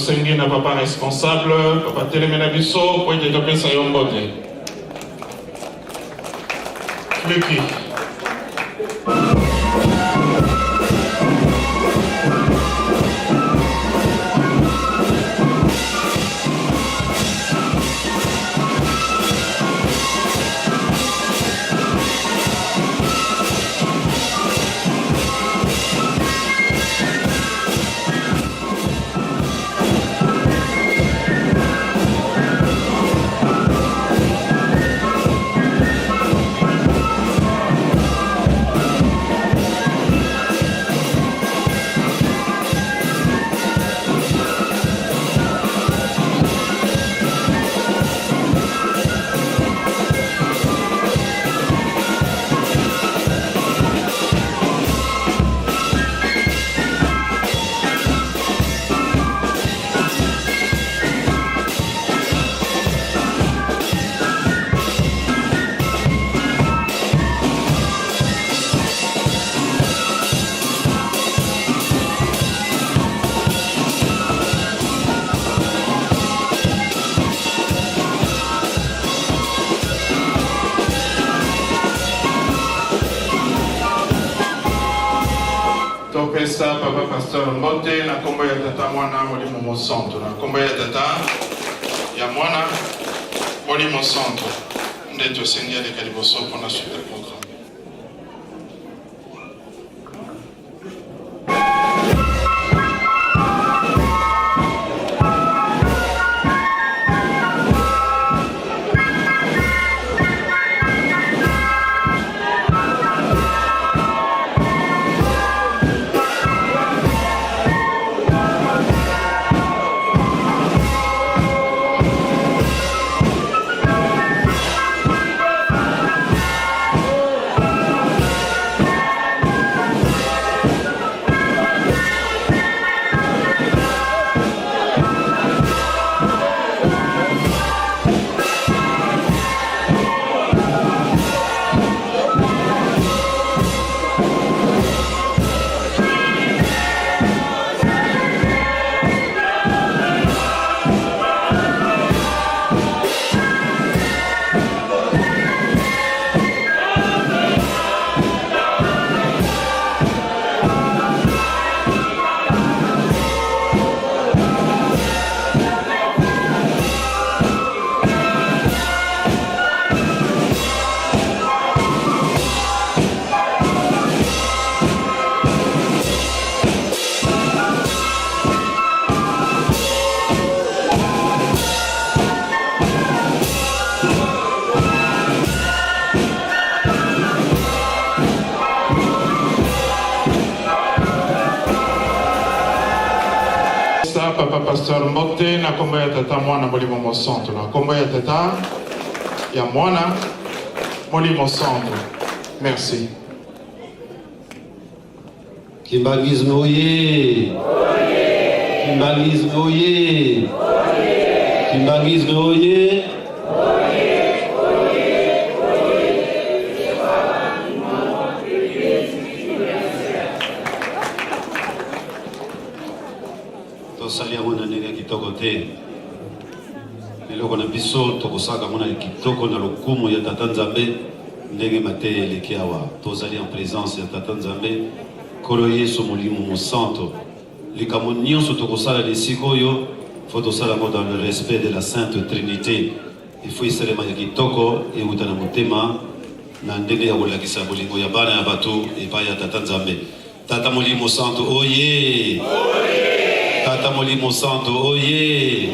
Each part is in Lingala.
Sengi na papa responsable, papa Telemenabiso, pour être topé sa yombote. Kliki. Topesa papa pasteur Mbote na kombo ya tata mwana molimo mosanto na kombo ya tata ya mwana molimo mosanto nde tosengi aleka liboso mpona suite ya programme. Papa pasteur Mbote na kombo ya tata mwana molimo mosanto na kombo ya tata ya mwana molimo mosanto. Merci. Kimbalisme oye. Kimbalisme oye. Kimbalisme oye. Tosali yango na ndenge kitoko te. Eloko na biso tokosaka mona kitoko na lokumu ya tata Nzambe ndenge mate eleki awa. Tozali en présence ya tata Nzambe kolo Yesu molimo mosanto. Likambo nyonso tokosala lesika oyo faut tosala ngo dans le respect de la Sainte Trinité. Il faut esalema ya kitoko euta na motema na ndenge ya kolakisa bolingo ya bana ya bato epai ya tata Nzambe. Tata molimo santo oye. Tata molimo santo oye.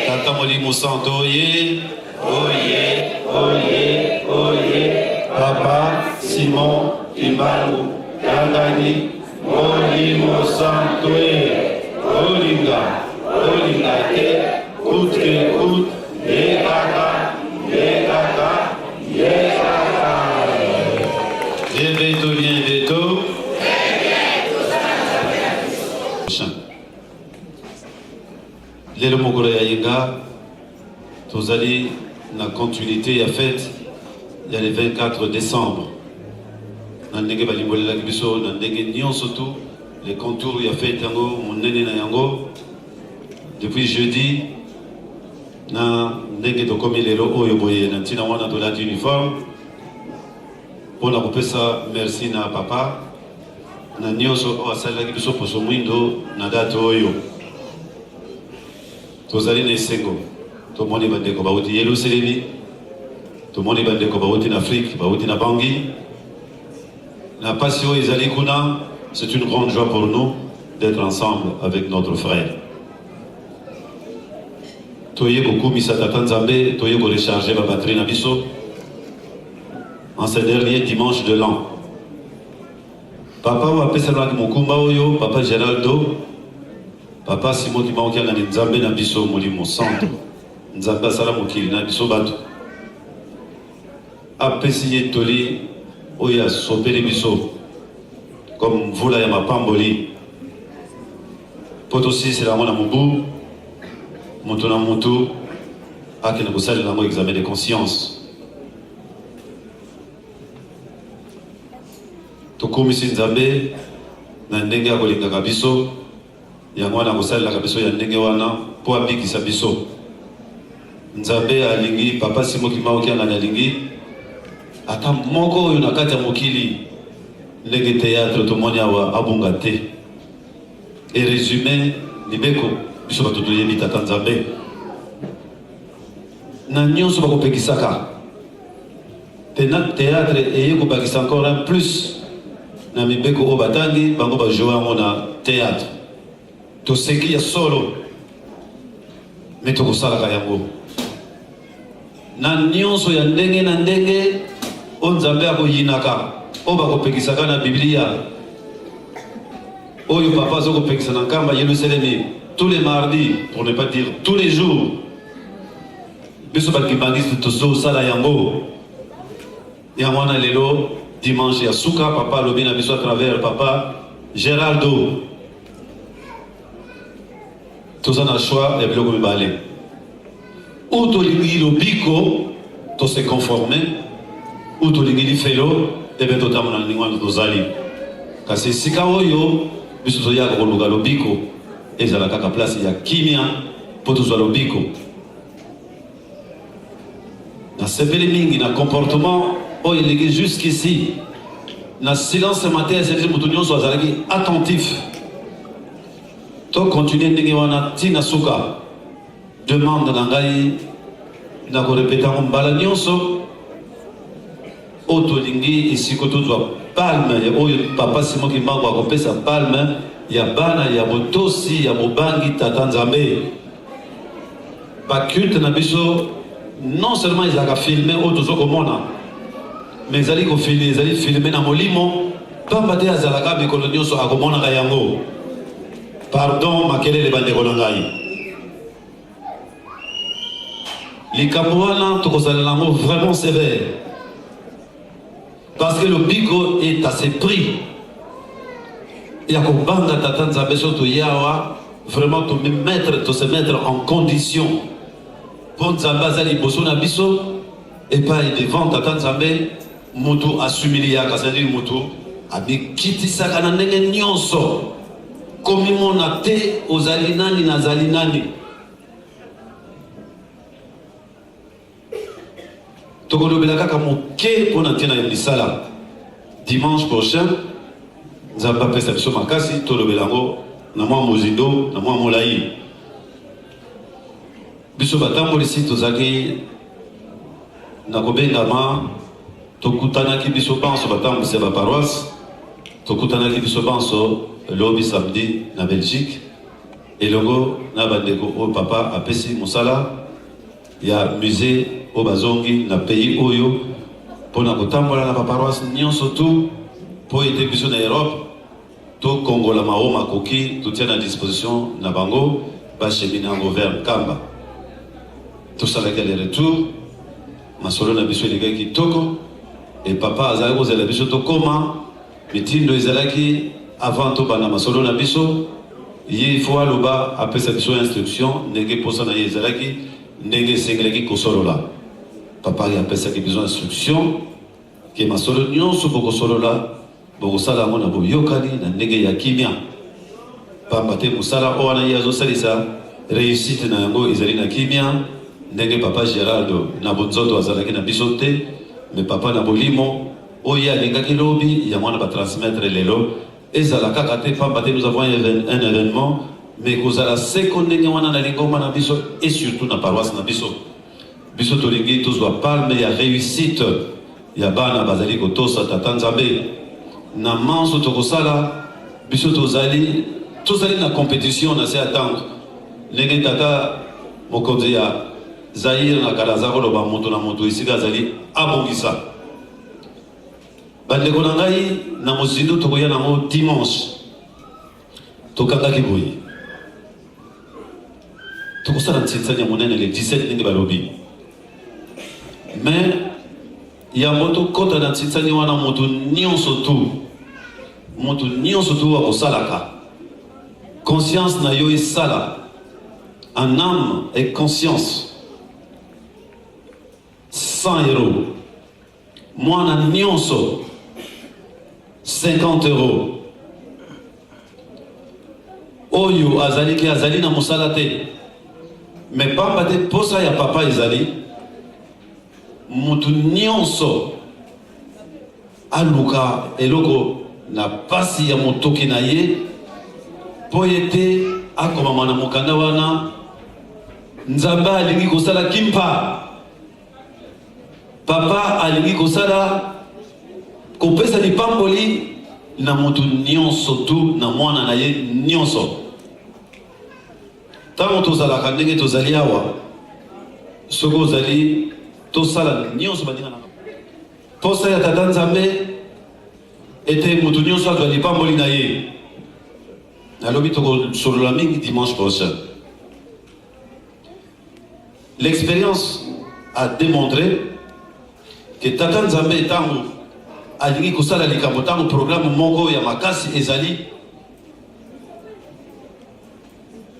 Tata molimo santo oye. Oye, oye, oye. Papa Simon Kimbalu Kandani molimo santo olinga. Olinga te kutre kut yekaka yekaka yekaka. Veto bien veto. Lelo mokolo ya yenga tozali na continuité ya fête ya le 24 décembre na ndenge balimbolelaki biso na ndenge nyonso tu les contours ya fête yango monene na yango depuis jeudi na ndenge tokomi lelo oyo boye na ntina wana tolati uniforme mpona kopesa merci na papa na nyonso oyo asalelaki biso poso mwindo na date oyo tozali na esengo tomoni bandeko bauti Yerusalemi tomoni bandeko bauti na Afrique bauti na Bangui na pasi oyo ezali kuna. C'est une grande joie pour nous d'être ensemble avec notre frère. Toye beaucoup misa tata Nzambe, toye ko recharger ma batterie na biso en ce dernier dimanche de l'an. Papa wa pesa na mokumba oyo, papa Geraldo, papa Simon Kimauki na Nzambe na biso molimo santo. Nzambe sala mokili na biso bato. Apesi yetoli oya sopele biso comme vula ya mapamboli. Poto si c'est la mona mubu. Moto na moto akena kosala na mo examen de conscience. Tokomisi Nzambe na ndenge ya kolingaka biso yango wana kosalelaka biso ya ndenge wana mpo abikisa biso. Nzambe alingi papa Simon Kimauki alingi ata moko oyo na kati ya mokili ndenge théâtre tomoni awa abunga te. Et résumé libeko biso bato toyebi tata Nzambe na nyonso bakopekisaka tena théâtre eye kobakisa encore un plus na mibeko oyo batangi bango bajoue yango na théâtre toseki ya solo me tokosalaka yango na nyonso ya ndenge na ndenge oyo Nzambe akoyinaka oyo bakopekisaka na Biblia oyo papa azokopekisa na nkamba Yerusalemi tous les mardis, pour ne pas dire tous les jours. Biso bakibangisi tozo sala yango. Yamwana lelo dimanche ya suka papa lobi na biso à travers papa Geraldo. Toza na choix et biloko mibale. Ou tolingi lobiko to se conformer, ou tolingi li felo et bien totamona na lingwa tozali. Kasi sika oyo biso toya ko luga lobiko. Et ça la kaka place ya kimia pour tous lobiko. Na sepeli mingi na comportement oh il est jusqu'ici. Na silence matin c'est que mutu nyonso azalaki attentif. To continuer ndenge wana tina suka. Demande na ngai na ko répéter mbala nyonso. Otolingi ici ko tozwa palme et oh papa Simon Kimauki akopesa palme. Ya bana ya botosi ya mobangi tata Nzambe ba culte na biso non seulement ils ont filmé auto komona mais ils allaient filmer na molimo pamba te azalaka bikolo nyonso akomona ka yango pardon makelele bandeko na ngai likambo wana tokosalela yango vraiment sévère parce que le biko est à ses prix. Ya kobanga tata Nzambe soto yawa vraiment to se mettre en condition pour Nzambe azali boso na biso et pas devant tata Nzambe mutu asumiliaka c'est-à-dire mutu abikitisaka na ndenge nyonso komi mona te ozali nani nazali nani tokolobela kaka moke mpona ntina ya misala dimanche prochain. Nzambe apesa biso makasi tolobela yango na mwa mozindo na mwa molai biso batambolisi tozalaki na kobengama tokutanaki biso banso batambolisi ya baparoise tokutanaki biso banso lobi samedi na Belgique elongo na bandeko oyo papa apesi mosala ya musée oyo bazongi na pays oyo mpona kotambola na baparoise nyonso tu po ete biso na Europe to kongola mao makoki to tient à disposition na bango ba cheminer en vers Kamba tout ça avec les retours masolo na biso les kitoko et papa azali kozela biso to koma mitindo ezalaki avant to bana masolo na biso ye faut aloba apesa biso instruction ndenge posa na ye ezalaki ndenge sengelaki kosolola papa ya apesa ki besoin instruction ke masolo nyonso bokosolola bokosala yango na boyokani na ndenge ya kimia pamba te mosala oyo wana ye azosalisa réussite na yango ezali na kimia ndenge papa Geraldo na bonzoto azalaki na biso te mais papa na bolimo oyo alingaki lobi ya mwana batransmettre lelo ezala kaka te pamba te nous avons un événement mais kozala seko ndenge wana na lingoma na biso et surtout na paroisse na biso biso tolingi tozwa palme ya réussite ya bana bazali kotosa tata Nzambe na manso tokosala biso tozali na compétition na se attendre ndenge tata mokonzi ya Zaire na kalaza koloba moto na moto esika azali abongisa bandeko na ngai na mozindo tokoya nango dimanche tokangaki boye tokosala ntsetsani ya monene le 17 ndenge balobi mais yango tokota na ntsetsani wana moto nyonso tu akosalaka conscience na yo esala en âme et conscience 100 euros mwana nyonso 50 euros oyo azali na mosala te mais pamba te posa ya papa ezali mutu nyonso aluka eloko na pasi ya motoki na ye po ete akomama na mokanda wana Nzambe alingi kosala kimpa papa alingi kosala kopesa lipamboli na mutu nyonso tu na mwana na ye nyonso tango tozalaka ndenge tozali awa soko ozali tosala nyonso baninga na posa ya tata Nzambe ete mutu nyonso azwa lipamboli na ye nalobi tokosolola mingi dimanche prochain. L'expérience a démontré que tata Nzambe tango alingi kosala likambo tango programme moko ya makasi ezali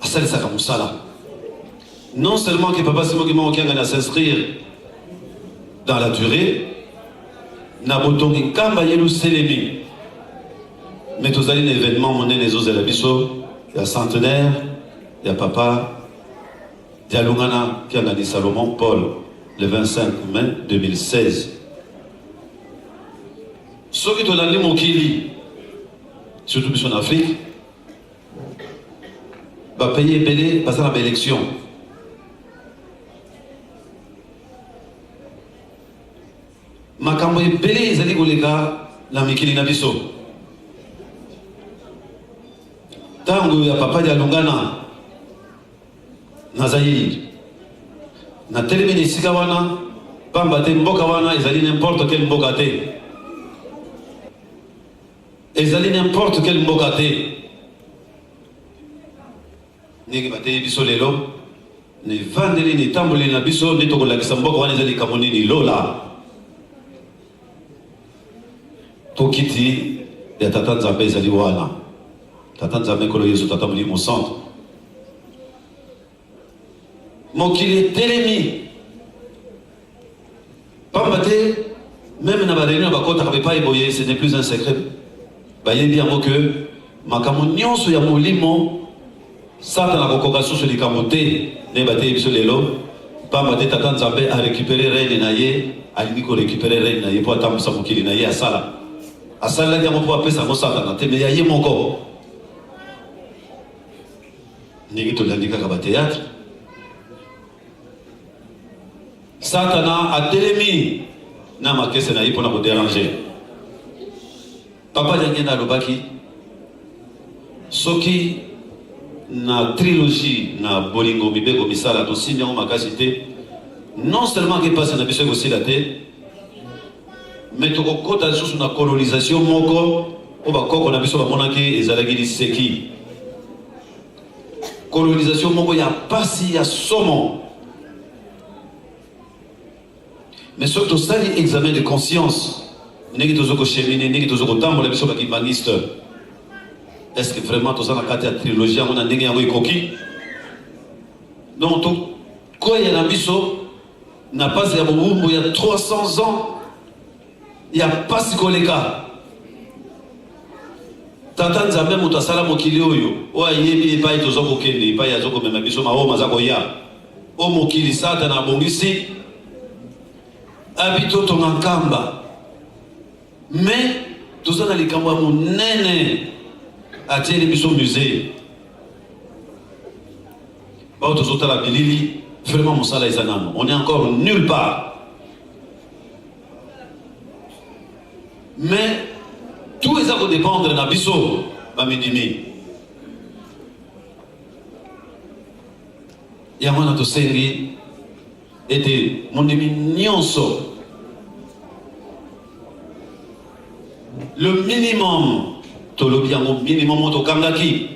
asalisaka mosala non seulement que papa Simoki Maokianga na s'inscrire dans la durée na botongi nkamba yelu selemi mais tozali na événement monene ezozela biso ya centenaire ya papa Dialungana Kianga di Salomon Paul le 25 mai 2016 soki tolandi mokili surtout biso en Afrique bapaye ebele baza na baélection makambo ebele ezali koleka na mikili na biso tango ya papa Dialungana na Zaire na telemi na esika wana pamba te mboka wana ezali n'importe quelle mboka te ezali n'importe quelle mboka te ndenge bateyi biso lelo ni vandeli ni tamboli na biso nde tokolakisa mboka wana ezali likambo nini lola tokiti ya tata Nzambe ezali wana tata Nzambe kolo Yesu tata Molimo Santo mokili telemi pamba te même na baréunion bakotaka bepai boye ce n'est plus un secret bayebi yango ke makambo nyonso ya molimo Satana kokoka susu likambo te ne bateyi biso lelo pamba te tata Nzambe a récupéré reine na ye alingi ko récupérer reine na ye po atambusa mokili na ye asalaki yango po apesa yango Satana te me ya ye moko ndenge tolandi kaka batéâtre Satana atelemi na makese na ye mpona kodéranger papa Diangena alobaki soki na trilogie na bolingo mibeko misala tosini yango makasi te non seulement ke pasi na biso ekosila te mais tokokota lisusu na colonisation moko oyo bakoko na biso bamonaki ezalaki liseki colonisation moko ya pasi ya somo mais soki tosali examen de conscience ndenge tozokochemine ndenge tozokotambola biso bakimbaniste est-ce que vraiment toza na kati ya trilogie yango na ndenge yango ekoki donc tokoya na biso na pasi ya bobumbu ya 300 ans ya pasi koleka Tata Nzambe mutasala mokili oyo o ayebi epai tozoko kende epai azoko mema biso mahoma za koya o mokili sata na bongisi abito tonga nkamba mais tozana likambo ya monene atieli biso musée bao tozotala bilili vraiment mosala eza nano on est encore nulle part mais tout ça va dépendre de biso bamidimi yango na tosengi ete mondimi nyonso le minimum tolobi yango minimum tokangaki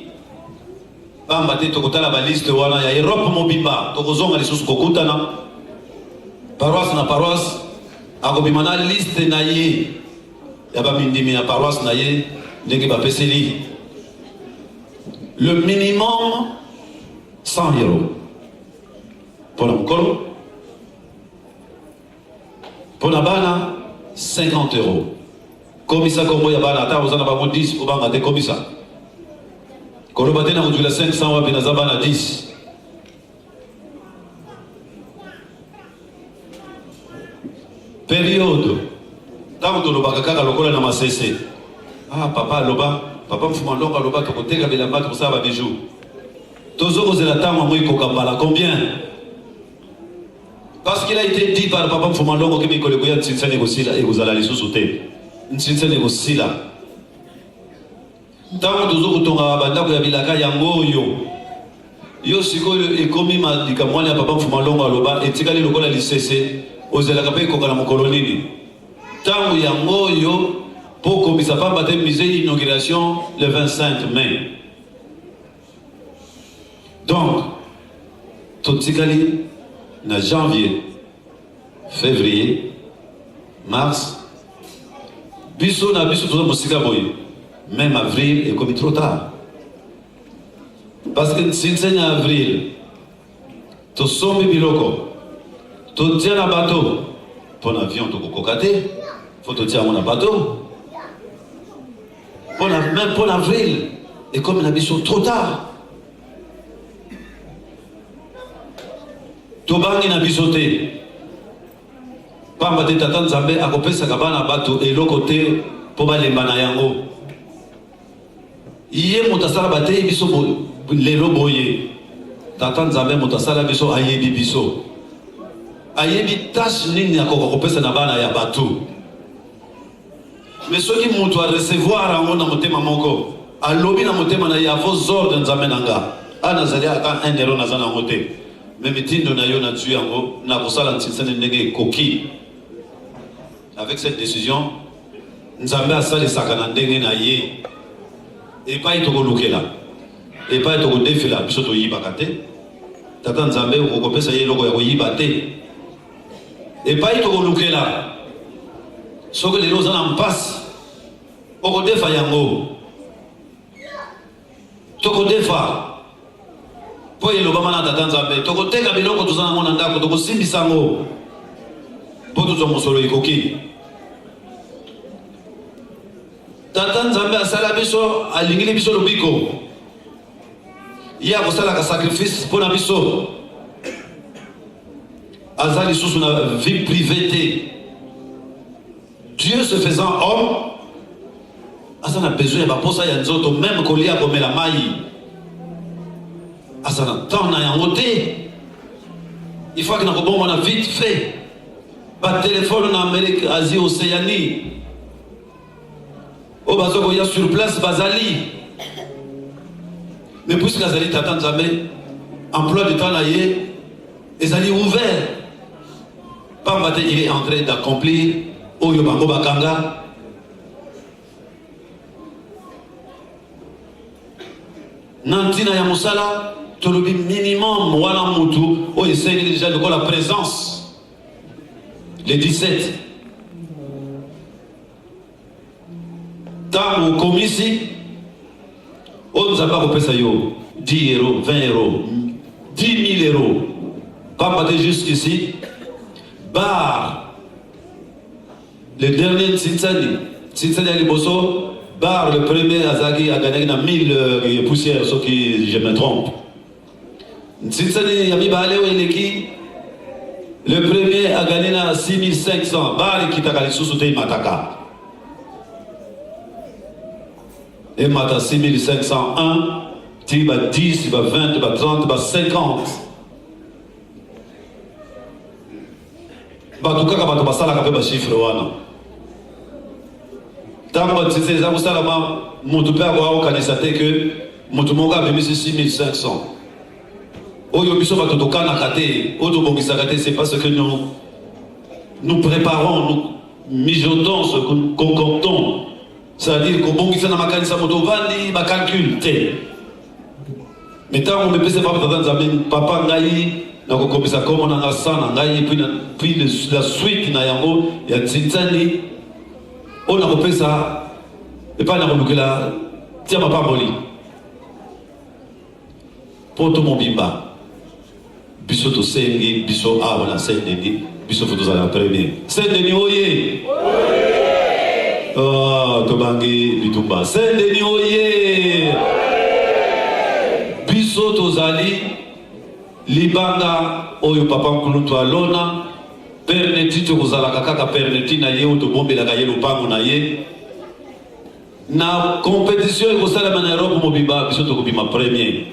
bamba te tokotala baliste wana ya Europe mobimba tokozonga lisusu kokutana paroisse na paroisse akobima na liste na ye ya bamindimi ya paroisse na ye ndenge bapeseli le minimum 100 euros pour la mokolo pour la bana 50 euros komisa kombo ya bana ata ozana bango 10 obanga te komisa koloba te na kutula 500 wapi na za bana 10 période tant que l'obaka kaka lokola na masese papa loba papa mfuma ndonga loba tokoteka bilamba tosaba bijou tozoko zela tamo moi kokambala combien parce qu'il a été dit par papa mfuma ndongo que mikole koya tsinsane kosila e kozala lisusu te tsinsane kosila tant tozoko tonga banda ko ya bilaka yango yo sikoyo ekomi madika mwana papa mfuma ndongo loba etikali lokola lisese ozela kape kokala mokolonini tant yango yo pour komisa pamba te musée inauguration le 25 mai donc totikali na janvier février mars biso na biso toza mosika boye même avril et comme trop tard parce que sinsenya avril tosombi biloko totia na bateau pour l'avion tokokoka te faut totia mon bateau même pour l'avril et comme la biso trop tard tobangi na biso te pamba te tata Nzambe akopesaka bana bato eloko te po balemba na yango ye moto asala batei biso lelo boye tata Nzambe moto asala biso ayebi biso ayebi tâche nini akoka kopesa na bana ya bato mais soki moto a recevoir yango na motema moko alobi na motema na ya vos ordres Nzambe nanga anazali ata 1 euro naza nango te mais mitindo na yo na tu yango na kosala ntinsane ndenge koki avec cette décision Nzambe asalisaka na ndenge na ye epai tokolukela epai tokodefela biso toyibaka te tata Nzambe okopesa ye eloko ya koyiba te epai tokolukela soki lelo oza na mpasi okodefa yango tokodefa po elobama na tata Nzambe tokoteka biloko toza nango na ndako tokosimbisa yango po tozwa mosolo ekoki tata Nzambe asala biso alingili biso lobiko ye akosalaka sacrifice mpo na biso aza lisusu na vie privée te Dieu se faisant homme aza na besoin ya baposa ya nzoto même kolia komela mai aza na temps na yango te il faut que na kobomba na vite fait batelefone na Amérique Asie Océanie o bazokoya sur place bazali mais puisque azali tata Nzambe emploi de temps na ye ezali ouvert pamba te il est en train d'accomplir oyo bango bakanga nantina ya mosala tolobi minimum wana mutu oyo esengi déjà de la présence le 17 tango komisi oyo Nzambe akopesa yo 10 euros 20 euros 10 000 euros pamba te jusqu'ici bar le dernier Tsinsani ya liboso Bar, le premier Azaki a gagné 1000 poussières, sauf que je me trompe. Ntsitsani Yami Baleo Eleki, le premier a gagné 6500. Bar qui t'a gagné sous Mataka. Et Mata 6501, tu vas 10, tu vas 20, tu vas 30, tu vas 50. Batuka kabatu basala kabeba chiffre wana. Tango tsitse za musala ma mutu pe akwa kanisa te que mutu moka be 6500. Oyo biso batu tokana kate, oto bongisa kate, c'est parce que nous préparons, nous mijotons, ce que concoctons. C'est-à-dire qu'on bongisa na makanisa moto vandi ba calcul te. Mais tant on me pese papa dans zamin papa ngai na kokopisa komo na ngasana ngai puis la suite na yango ya tsitsani on a kopesa et pas na kolukela tia papa boli poto mobimba biso to sengi biso a na sendeni biso foto za la premier sendeni oye oh to bangi bitumba sendeni oye biso to zali libanga oyo papa mkulutu alona perneti to kozala kaka perneti na ye to bombela ka ye lupango na ye na compétition ko sala na Europe mobimba biso to kobima premier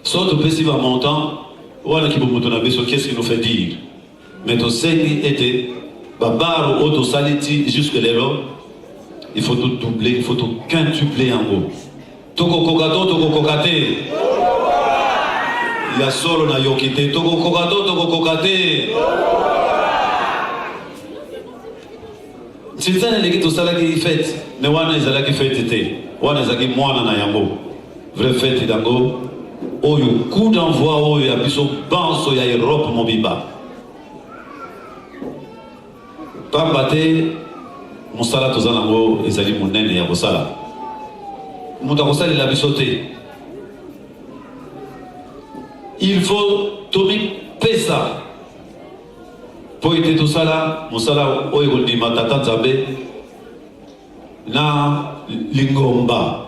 so to pesi va montant wala ki bomoto na biso qu'est-ce qui nous fait dire mais to sengi était babaro auto saliti jusque lelo il faut tout doubler il faut tout quintupler en haut toko kokate ya solo na yokite toko kokate Tsitsane leki to sala ki fête ne wana ezala ki fête te wana ezaki mwana na yango vraie fête dango oyo coup d'envoi oyo ya biso banso ya Europe mobimba pamba te mosala tozala nango ezali monene ya kosala moto akosalela biso te. Il faut tomi pesa pour ete tout ça là mosala oyo ndi matata nzambe na lingomba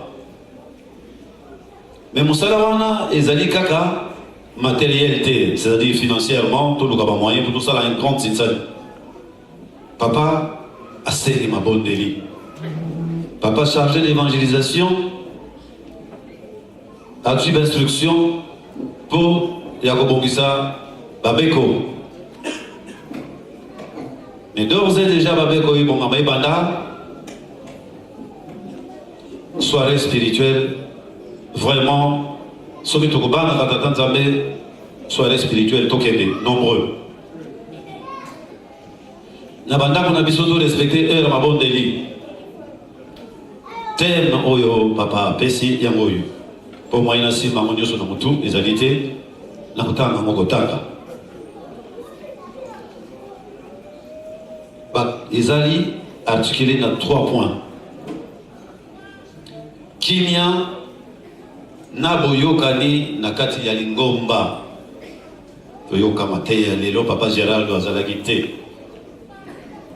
mais mosala wana ezali kaka matérialité c'est-à-dire financièrement tout le cas moyen pour tout ça là un compte c'est ça papa a serré ma bonne délit papa chargé d'évangélisation a suivi instruction pour Yakobongisa Babeko. Mais d'ores et déjà Babeko Ibongama Banda, soirée spirituelle, vraiment, Somi Tokobana Katatan Zambé, soirée spirituelle Tokebe, nombreux. Nabanda qu'on a bisoto respecté heure ma bonne délit. Thème Oyo Papa Pessi Yangoyu. Pour moi, il y a aussi Mamonio sur notre tour, les alités, la Kotanga, Mogotanga. Les alliés articulés dans 3 points. Kimia, Naboyokani, Nakati Yalingomba. Toyoka Matea, Lelo, Papa Gérald, Azalagite.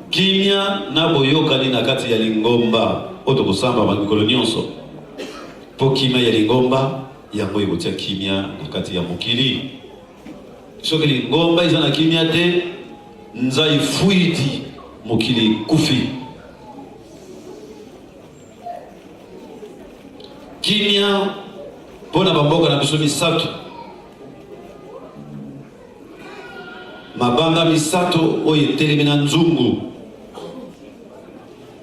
Kimia, Naboyokani, Nakati Yalingomba. Otokosamba, Makolonyonso. Po kimia ya lingomba yango ebotia kimia na kati ya mokili soki lingomba eza na kimia te nzai fuiti mokili kufi kimia pona bamboka na biso misato mabanga misato oyo etelemi na nzungu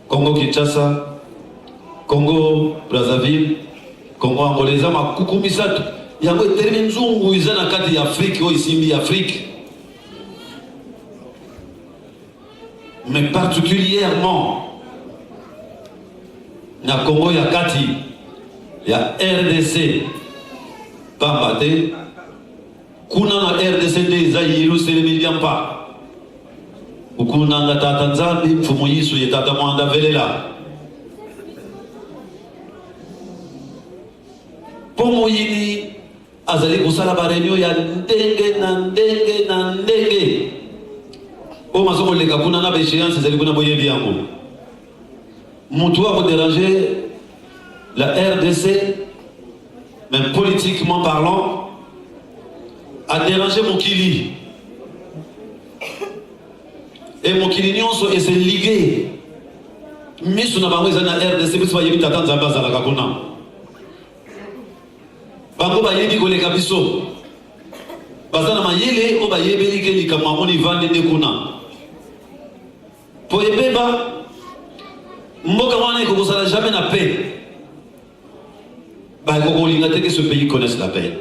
Congo Kinshasa Congo Brazzaville Congo Angoleza makuku misatu yango etelemi nzungu iza na kati ya Afrique oyo isimbi Afrique mais particulièrement na Congo ya kati ya RDC pamba te kuna na RDC te iza yiluselemi liampa ukunanga tata nzambi mfumu yisu ye tata mwanda velela Pomo yini azali kusala barenyo ya ndenge na ndenge na ndenge o masomo leka kuna na beshiansi zali kuna boyebi yango Moutoua pour déranger la RDC, même politiquement parlant, a dérangé Mokili. Et Mokili Nyonso et c'est ligué. Mais si on a besoin de la RDC, vous voyez que Tatan Zamba Zalaka Kona. Bango Bayebi Koleka Biso. Bazana Mayele, o Bayebe Likeli Kamamoni Vande Nekuna. Pour Ebeba, Mboka Wana ne commencera jamais la paix. Bah, il faut que ce pays connaisse la paix.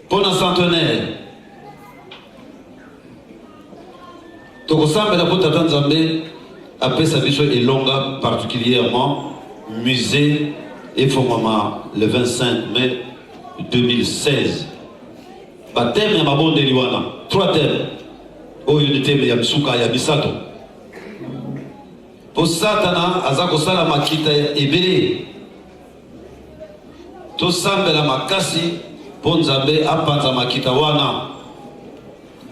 Pendant centenaire, Tokosambe la Pota Tanzambe après sa mission est longue, particulièrement musée et formama le 25 mai 2016. Thème ya mabonde liwana, 3 thèmes. Oyo ni thème ya Msuka ya Bisato. Po Satana azako sala makita ebele. To sambela makasi po Nzambe apanza makita wana.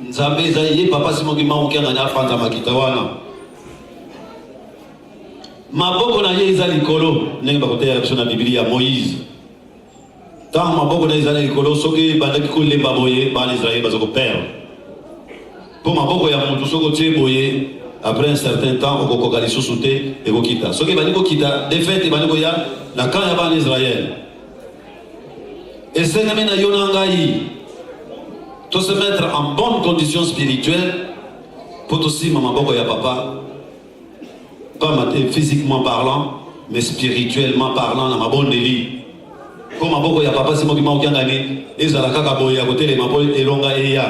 Nzambe zaye papa simoki maunga na apanza makita wana. Maboko na ye izali likolo ndenge bakoteya biso na Biblia Moïse. Tant maboko na izali likolo soki bandaki kolemba boye bana Israël bazoko perdre. Po maboko ya mutu soko tie boye après un certain temps au kokali sousouté et kokita. Soki bani kokita défaite bani koya na kan ya bana Israël. Et c'est na yonangai to se mettre en bonne condition spirituelle pour aussi maboko ya papa. Pas physiquement parlant, mais spirituellement parlant, dans ma bonne délit. Comme ma boko ya papa, c'est moi qui m'a gagné, et ça la kakaboy à côté, les mapol et longa et ya.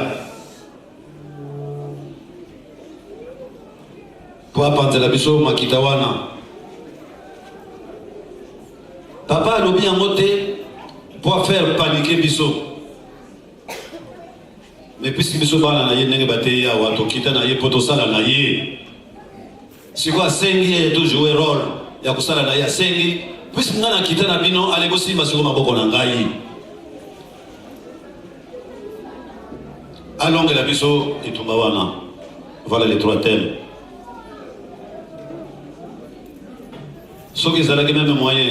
Pour apprendre la biso, ma kitawana. Papa a l'objet en moté pour faire paniquer biso. Mais puisque biso bana na ye nenge bate ya wato kita na ye potosala na ye. Si quoi Sengi est toujours un rôle, il y a que ça là, il y a Sengi, puisque nous avons quitté la bino, allez aussi, parce que nous avons nangai. Allons de la biso et Tumbawana. Voilà les 3 thèmes. Ce qui est même moyen,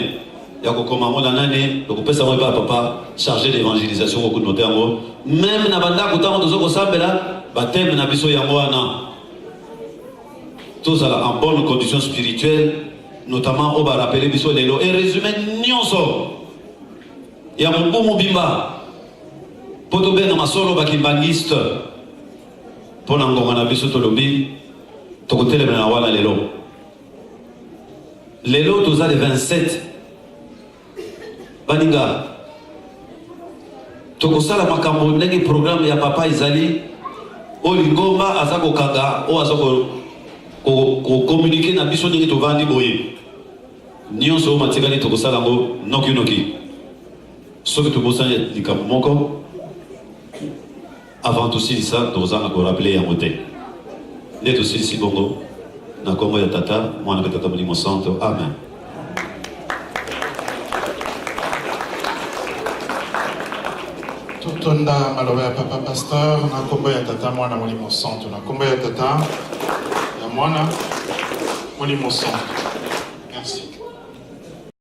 il y a que comme à mon année, donc on peut savoir papa chargé d'évangélisation au coup de nos termes. Même na banda kutamo de zoko sabela, baptême na biso yangoana. Tous en bonne condition spirituelle, notamment on va rappeler biso lelo et résumé nyonso. Il y a mon bon bimba. Poto ben na solo bakimbangiste. Pour n'angonga na biso tolobi, tokotele na wana lelo. Lelo tous les 27. Baninga. Tokosala makambo ndenge programme ya papa Izali. Olingomba azako kanga o azako ko communiquer na biso ndenge tovandi boye nyonso matikali tokosala ngo noki soki tobosani likambo moko avant tosilisa tozanga korapele yango te nde tosilisi bongo na kombo ya tata mwana mpe tata molimo santo amen. Totonda maloba ya papa pasteur na kombo ya tata mwana molimo santo na kombo ya tata Mwana Molimo Santo.